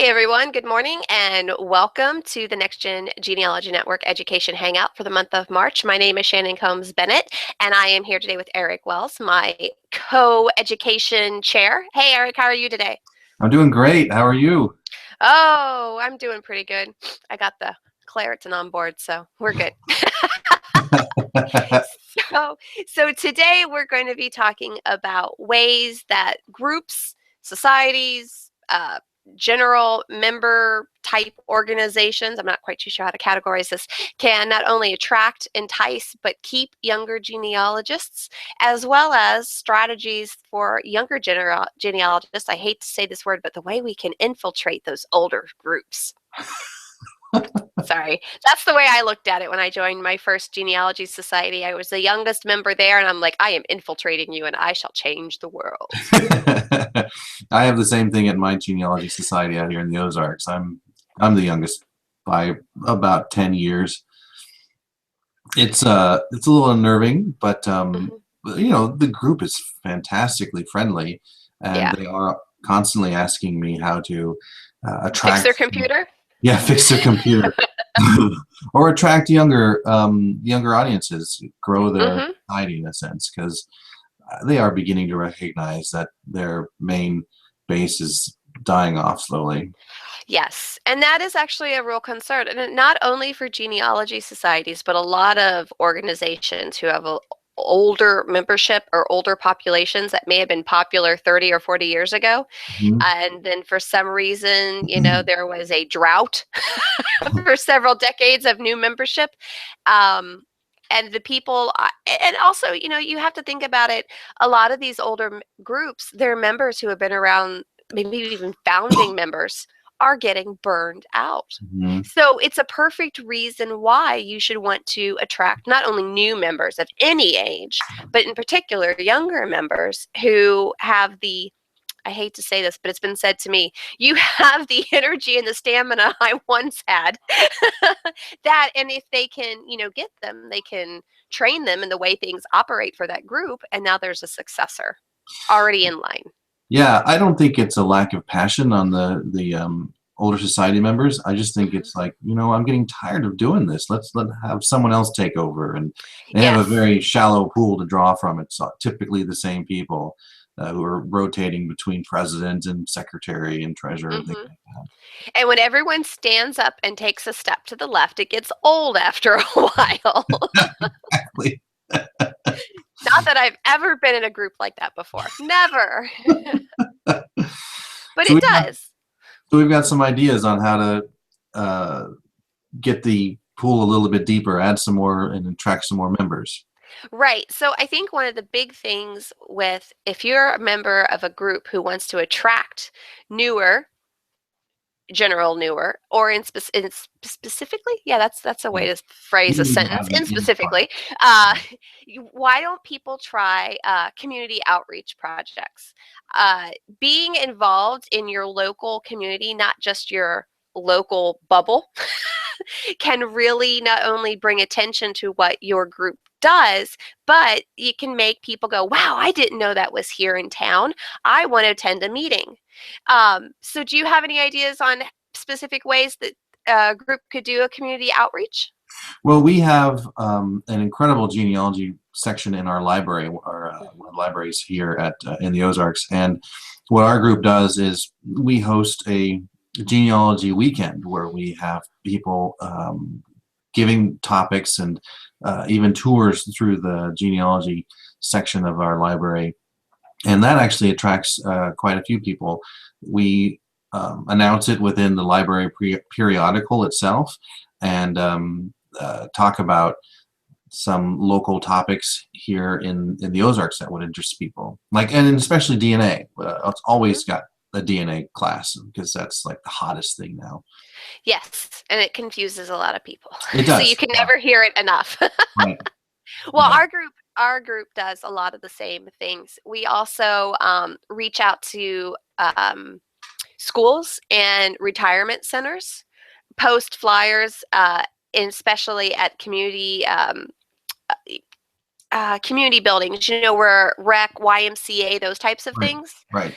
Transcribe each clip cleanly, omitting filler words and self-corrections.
Hi, everyone. Good morning, and welcome to the Next Gen Genealogy Network Education Hangout for the month of March. My name is Shannon Combs Bennett, and I am here today with Eric Wells, my co-education chair. Hey, Eric, how are you today? I'm doing great. How are you? Oh, I'm doing pretty good. I got the Claritin on board, so we're good. So, so today we're going to be talking about ways that groups, societies, general member type organizations, I'm not quite too sure how to categorize this, can not only attract, entice, but keep younger genealogists, as well as strategies for younger genealogists. I hate to say this word, but the way we can infiltrate those older groups. Sorry. That's the way I looked at it when I joined my first genealogy society. I was the youngest member there, and I'm like, I am infiltrating you, and I shall change the world. I have the same thing at my genealogy society out here in the Ozarks. I'm the youngest by about 10 years. It's a little unnerving, but Mhm. the group is fantastically friendly, and Yeah. they are constantly asking me how to Fix their attract, computer? yeah, fix their computer. Or attract younger audiences, grow their Hmm. society in a sense, because they are beginning to recognize that their main base is dying off slowly. Yes, and that is actually a real concern, and not only for genealogy societies, but a lot of organizations who have a older membership or older populations that may have been popular 30 or 40 years ago. Mhm. And then for some reason, there was a drought for several decades of new membership. Um, and the people, and also, you have to think about it. A lot of these older groups, their members who have been around, maybe even founding members, are getting burned out. Mhm. So it's a perfect reason why you should want to attract not only new members of any age, but in particular younger members who have the, I hate to say this, but it's been said to me, you have the energy and the stamina I once had. That, and if they can, get them, they can train them in the way things operate for that group. And now there's a successor already in line. Yeah, I don't think it's a lack of passion on the older society members. I just think Hmm. it's like, I'm getting tired of doing this. Let have someone else take over, and they have a Yes. very shallow pool to draw from. It's typically the same people who are rotating between president and secretary and treasurer and things Hmm. like that. And when everyone stands up and takes a step to the left, it gets old after a while. Exactly. Not that I've ever been in a group like that before. Never. But So it we've got does. some ideas on how to uh, get the pool a little bit deeper, add some more, and attract some more members. Right. So I think one of the big things with, if you're a member of a group who wants to attract newer, general newer, or specifically, yeah, that's a way Yeah, to phrase you a need to sentence. have an In in part. specifically, uh, why don't people try community outreach projects? Uh, Being involved in your local community, not just your local bubble, can really not only bring attention to what your group does, but you can make people go, wow, I didn't know that was here in town. I want to attend a meeting. So, do you have any ideas on specific ways that a group could do a community outreach? Well, we have an incredible genealogy section in our library, one of the libraries here at in the Ozarks. And what our group does is we host a genealogy weekend where we have people giving topics and even tours through the genealogy section of our library, and that actually attracts quite a few people. We announce it within the library periodical itself, and talk about some local topics here in the Ozarks that would interest people, like, and especially DNA. It's Mhm. always got a DNA class because that's like the hottest thing now. Yes, and it confuses a lot of people. It So you does, can yeah, never hear it enough. right, Well, yeah. our group does a lot of the same things. We also reach out to schools and retirement centers, post flyers, and especially at community community buildings, where rec, YMCA, those types of Right. things. Right.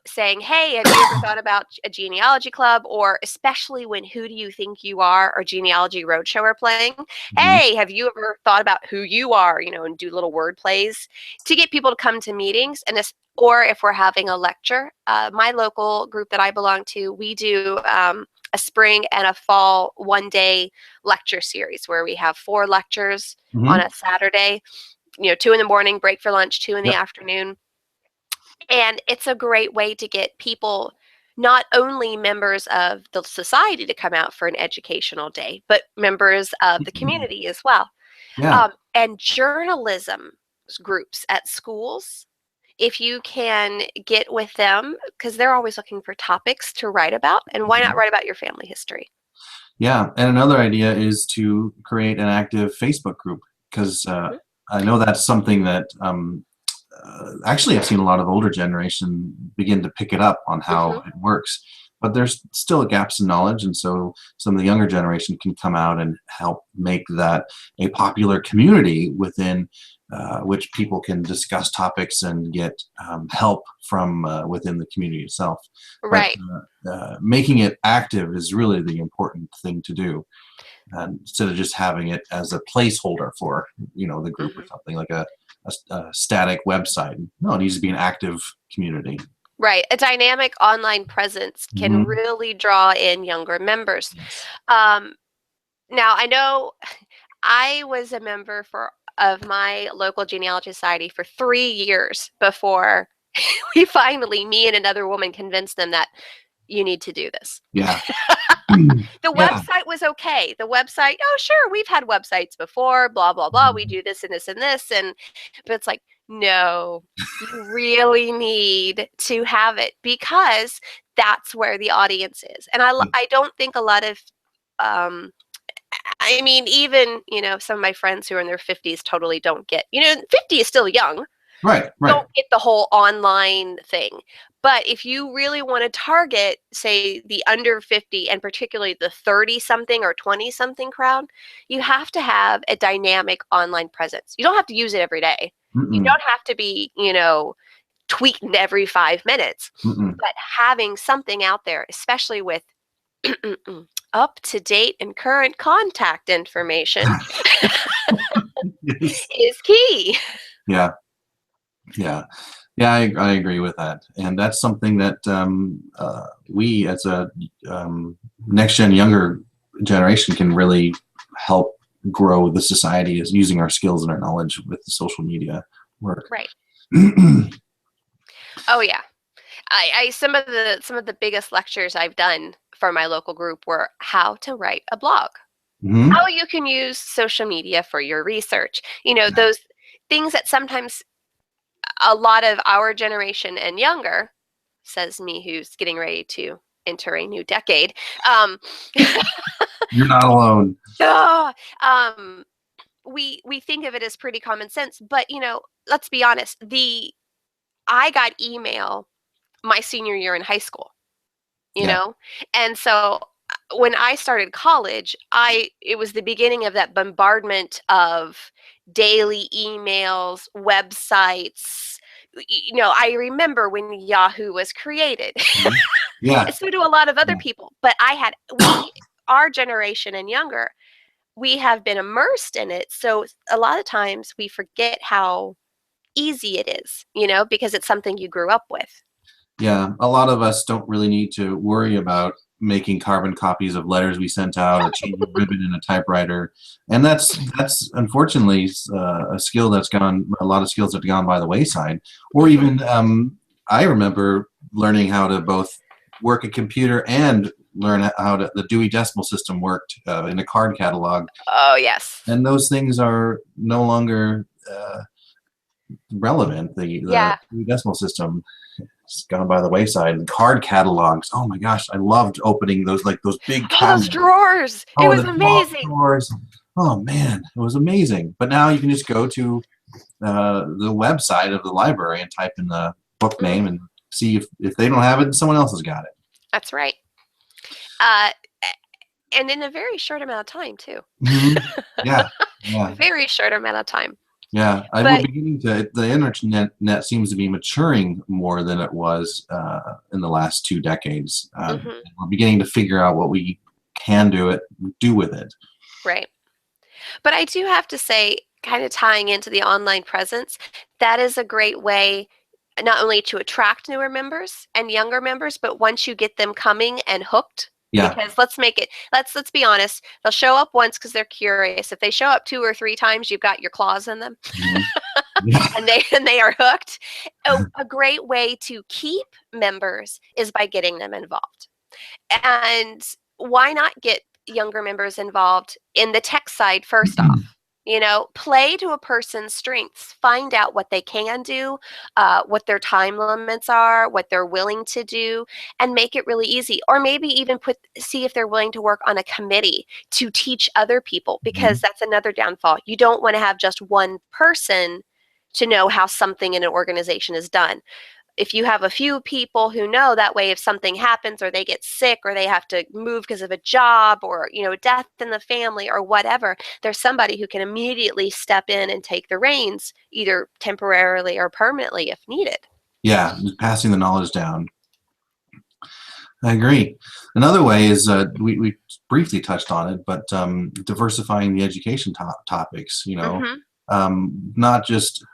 Saying, hey, have you ever thought about a genealogy club? Or especially when Who Do You Think You Are or Genealogy Roadshow are playing, Hmm. hey, have you ever thought about who you are, and do little word plays to get people to come to meetings. And this, or if we're having a lecture, my local group that I belong to, we do a spring and a fall 1-day lecture series where we have 4 lectures on Hmm. a Saturday, 2 in the morning, break for lunch, 2 in the Yep. afternoon. And it's a great way to get people, not only members of the society, to come out for an educational day, but members of the community as well. Yeah. And journalism groups at schools, if you can get with them, because they're always looking for topics to write about, and why not Mhm. write about your family history? Yeah. And another idea is to create an active Facebook group because Hmm. I know that's something that actually I've seen a lot of older generation begin to pick it up on how Hmm. it works. But there's still gaps in knowledge, and so some of the younger generation can come out and help make that a popular community within which people can discuss topics and get help from within the community itself. But Right. making it active is really the important thing to do, instead of just having it as a placeholder for the group or Hmm. something like a static website. No, it needs to be an active community. Right. A dynamic online presence can Hmm. really draw in younger members. Yes. Um, Now, I know I was a member of my local genealogy society for 3 years before me and another woman, convinced them that you need to do this. Yeah. The Yeah. website was okay. The website, oh sure, we've had websites before, blah blah blah. We do this and this and this, and but it's like, no, you really need to have it, because that's where the audience is. And I don't think a lot of um, I mean, even, some of my friends who are in their 50s totally don't get, 50 is still young, Right. Right. don't get the whole online thing. But if you really want to target, say, the under 50 and particularly the 30 something or 20 something crowd, you have to have a dynamic online presence. You don't have to use it every day. You Mm-mm. don't have to be, tweeting every 5 minutes, Mm-mm. but having something out there, especially with up to date and current contact information, Yes. is key. Yeah. Yeah. Yeah. I agree with that, and that's something that we as a next gen younger generation can really help grow the society, is using our skills and our knowledge with the social media work. Right. Oh yeah. I some of the biggest lectures I've done for my local group were how to write a blog, Hmm. how you can use social media for your research. Those things that sometimes a lot of our generation and younger, says me who's getting ready to enter a new decade, um, You're not alone. ah, um, we think of it as pretty common sense, but let's be honest. The I got email my senior year in high school, you Yeah. know, and so when I started college, I it was the beginning of that bombardment of daily emails, websites. I remember when Yahoo was created. Mhm. Yeah. So do a lot of other Yeah. people, but our generation and younger, we have been immersed in it. So a lot of times we forget how easy it is, because it's something you grew up with. Yeah, a lot of us don't really need to worry about making carbon copies of letters we sent out or changing ribbon in a typewriter, and that's unfortunately a skill that's gone. A lot of skills have gone by the wayside. Or Hmm. even I remember learning how to both work a computer and learn how to the Dewey Decimal System worked in a card catalog, Oh, yes. and those things are no longer relevant. The Yeah. Dewey Decimal System, it's gone by the wayside. And card catalogs. Oh my gosh, I loved opening those, like those big Oh, those cabinets. drawers. It Oh, was the drawer amazing. drawers. Oh man, it was amazing. But now you can just go to the website of the library and type in the book name Hmm. and see if they don't have it, someone else has got it. That's right. Uh, and in a very short amount of time, too. Hmm. Yeah, yeah, Very short amount of time. Yeah, we're But beginning to, the internet seems to be maturing more than it was in the last 2 decades. mhm, We're beginning to figure out what we can do with it. right. But I do have to say, kind of tying into the online presence, that is a great way not only to attract newer members and younger members, but once you get them coming and hooked, Yeah. because let's be honest, they'll show up once because they're curious. If they show up 2 or 3 times, you've got your claws in them Mhm. Yeah. and they are hooked. A great way to keep members is by getting them involved. And why not get younger members involved in the tech side first off? Play to a person's strengths, find out what they can do, what their time limits are, what they're willing to do, and make it really easy. Or maybe even see if they're willing to work on a committee to teach other people, because Mhm. that's another downfall. You don't want to have just one person to know how something in an organization is done. If you have a few people who know, that way if something happens or they get sick or they have to move because of a job or death in the family or whatever, there's somebody who can immediately step in and take the reins, either temporarily or permanently if needed. Yeah, just passing the knowledge down. I agree. Another way is we briefly touched on it, but diversifying the education topics. Hmm. Not just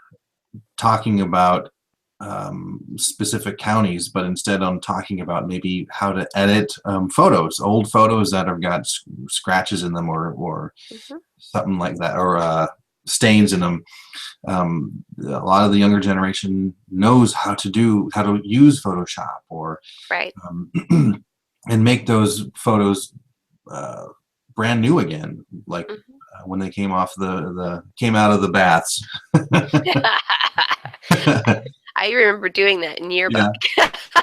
talking about specific counties, but instead on talking about maybe how to edit photos, old photos that have got scratches in them or Hmm. something like that, or stains in them. A lot of the younger generation knows how to use Photoshop or Right. um, and make those photos uh, brand new again, like Hmm. when they came out of the baths. I remember doing that in yearbook.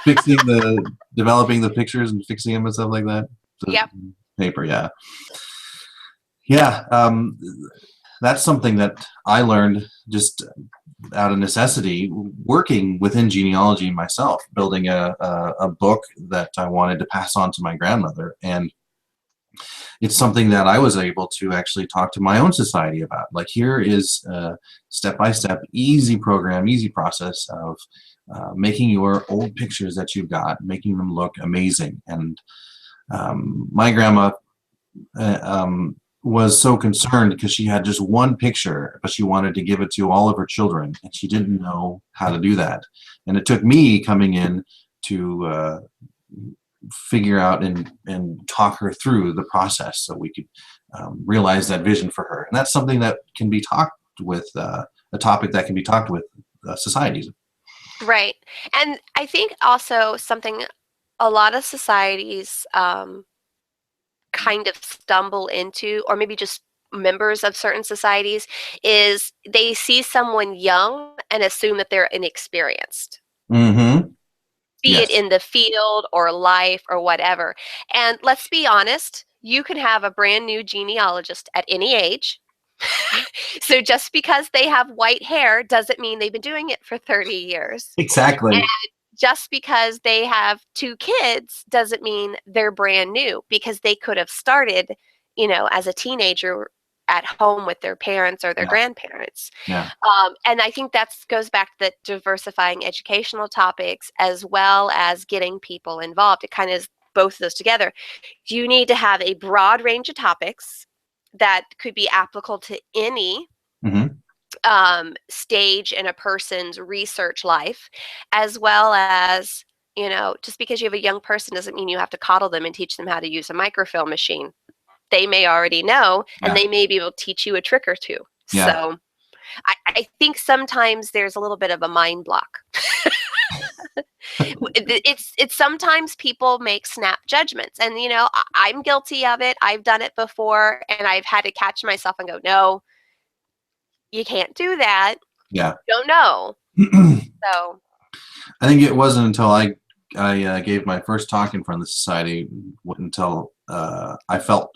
Yeah, developing the pictures and fixing them and stuff like that. The Yep. paper, yeah, yeah. That's something that I learned just out of necessity, working within genealogy myself, building a book that I wanted to pass on to my grandmother, and it's something that I was able to actually talk to my own society about. Like, here is a step-by-step, easy program, easy process of making your old pictures that you've got, making them look amazing. And my grandma was so concerned because she had just one picture, but she wanted to give it to all of her children, and she didn't know how to do that. And it took me coming in to figure out and talk her through the process so we could realize that vision for her. And that's something that can be talked with, a topic that can be talked with societies. Right. And I think also something a lot of societies kind of stumble into, or maybe just members of certain societies, is they see someone young and assume that they're inexperienced, Mm-hmm. be it Yes. in the field or life or whatever. And let's be honest, you can have a brand new genealogist at any age. So just because they have white hair doesn't mean they've been doing it for 30 years. Exactly. Just because they have 2 kids doesn't mean they're brand new, because they could have started, as a teenager at home with their parents or their Yeah. grandparents. Yeah. And I think that goes back to the diversifying educational topics as well as getting people involved. It kind of is both of those together. You need to have a broad range of topics that could be applicable to any Mm-hmm. stage in a person's research life, as well as, just because you have a young person doesn't mean you have to coddle them and teach them how to use a microfilm machine. They may already know, and Yeah. they may be able to teach you a trick or two. Yeah. So I think sometimes there's a little bit of a mind block. It's sometimes people make snap judgments, and I'm guilty of it. I've done it before, and I've had to catch myself and go, no, you can't do that. Yeah. Don't know. So I think it wasn't until I gave my first talk in front of the society until I felt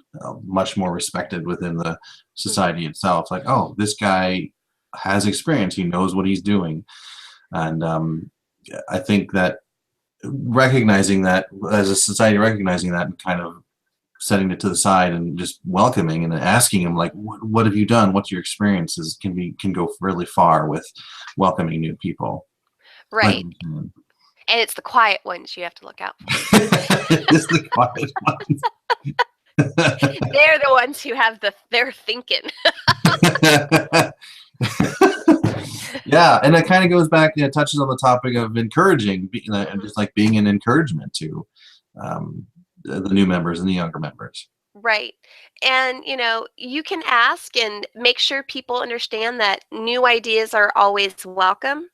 much more respected within the mhm. society itself. Like, oh, this guy has experience. He knows what he's doing. And I think that recognizing that as a society, recognizing that and kind of setting it to the side and just welcoming and asking them like, what have you done? What's your experiences? Can go really far with welcoming new people. Like, Right. And it's the quiet ones you have to look out for. it's the quiet ones. They're the ones who have they're thinking. Yeah, and it kind of goes back, it touches on the topic of encouraging, and just like being an encouragement to the new members and the younger members. Right. And, you can ask and make sure people understand that new ideas are always welcome.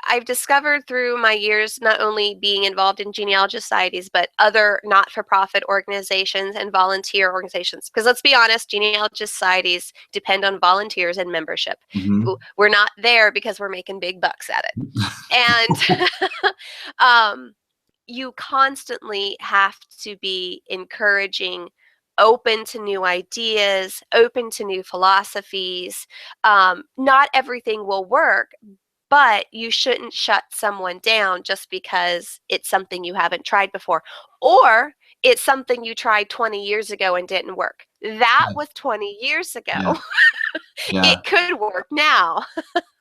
I've discovered through my years, not only being involved in genealogy societies, but other not-for-profit organizations and volunteer organizations. Because let's be honest, genealogy societies depend on volunteers and membership. Mm-hmm. We're not there because we're making big bucks at it. And you constantly have to be encouraging, open to new ideas, open to new philosophies. Not everything will work, but you shouldn't shut someone down just because it's something you haven't tried before, or it's something you tried 20 years ago and didn't work. That was 20 years ago. Yeah. Yeah. It could work now.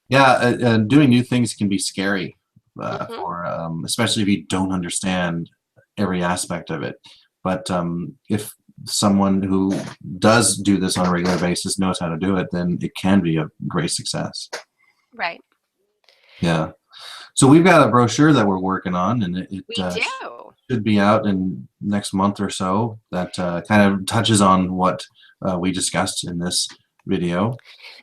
Yeah, doing new things can be scary, Mm-hmm. for especially if you don't understand every aspect of it. But if someone who does do this on a regular basis knows how to do it, then it can be a great success. Right. Yeah. So we've got a brochure that we're working on, and it We do. should be out in next month or so. That kind of touches on what we discussed in this video.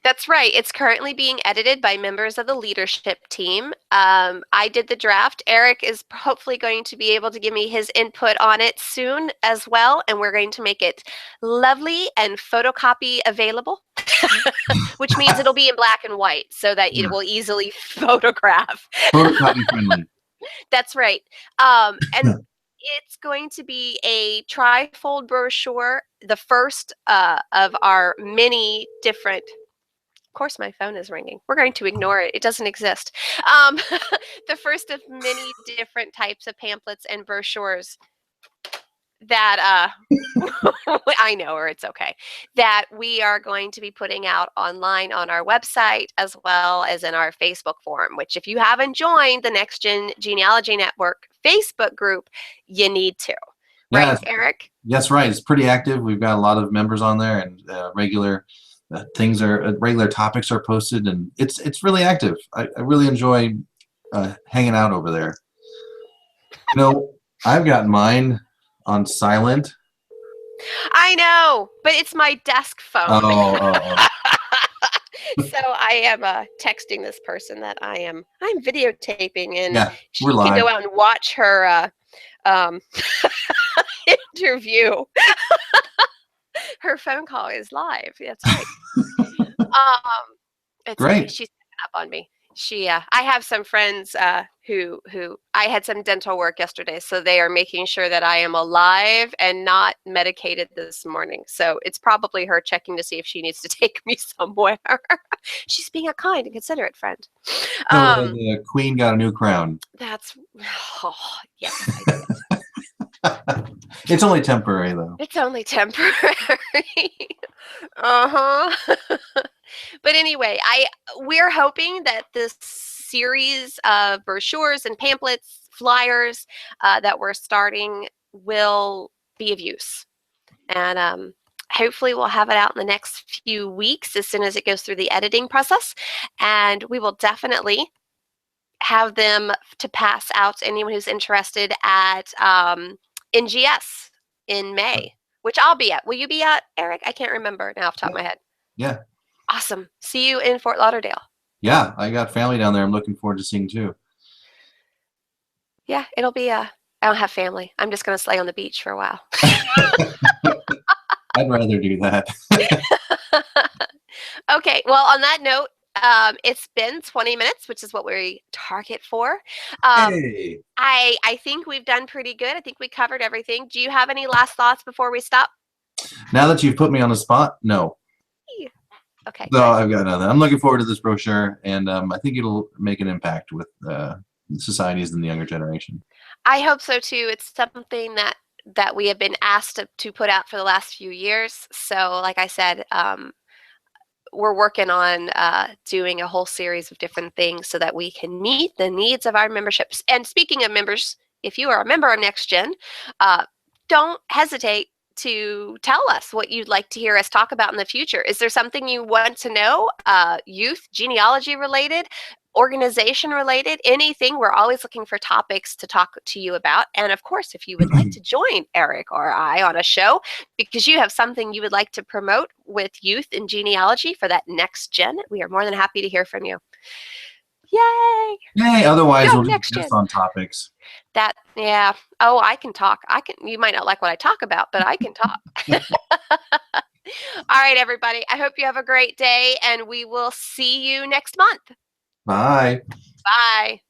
That's right. It's currently being edited by members of the leadership team. I did the draft. Eric is hopefully going to be able to give me his input on it soon as well, and we're going to make it lovely and photocopy available, which means it'll be in black and white so that it will easily photograph. Photocopy friendly. That's right. And it's going to be a trifold brochure, the first of our many different. Of course, my phone is ringing. We're going to ignore it. It doesn't exist. The first of many different types of pamphlets and brochures that I know, or it's okay, that we are going to be putting out online on our website as well as in our Facebook forum, which if you haven't joined the Next Gen Genealogy Network Facebook group, you need to. Right, Yeah, Eric? Yes, right. It's pretty active. We've got a lot of members on there, and regular regular topics are posted, and it's really active. I really enjoy hanging out over there. I've got mine on silent. I know, but it's my desk phone. Oh. So I am texting this person that I'm videotaping, and Yeah, she we're can live. go out and watch her interview. Her phone call is live. That's right. It's Great. okay. She's picking up on me. I have some friends who I had some dental work yesterday, so they are making sure that I am alive and not medicated this morning. So it's probably her checking to see if she needs to take me somewhere. She's being a kind and considerate friend. So the queen got a new crown. That's yes, I did. It's only temporary, though. It's only temporary. Uh-huh. But anyway, we're hoping that this series of brochures and pamphlets, flyers that we're starting will be of use. And hopefully we'll have it out in the next few weeks as soon as it goes through the editing process. And we will definitely have them to pass out to anyone who's interested at NGS in May, which I'll be at. Will you be at, Eric? I can't remember now off the top of my head. Yeah. Awesome. See you in Fort Lauderdale. Yeah, I got family down there. I'm looking forward to seeing too. Yeah, it'll be I don't have family. I'm just going to slay on the beach for a while. I'd rather do that. Okay, well, on that note, it's been 20 minutes, which is what we target for. Hey. I think we've done pretty good. I think we covered everything. Do you have any last thoughts before we stop? Now that you've put me on the spot, no. Okay. No, I've got nothing. I'm looking forward to this brochure, and I think it'll make an impact with societies and the younger generation. I hope so too. It's something that that we have been asked to put out for the last few years. So, like I said, we're working on doing a whole series of different things so that we can meet the needs of our memberships. And speaking of members, if you are a member of NextGen, don't hesitate to tell us what you'd like to hear us talk about in the future. Is there something you want to know, youth, genealogy related, organization related, anything? We're always looking for topics to talk to you about. And of course, if you would like to join Eric or I on a show because you have something you would like to promote with youth and genealogy for that next gen, we are more than happy to hear from you. Yay! Yay, otherwise Go we'll just next guess gen. on topics. That, yeah. Oh, I can talk. You might not like what I talk about, but I can talk. All right, everybody. I hope you have a great day, and we will see you next month. Bye. Bye.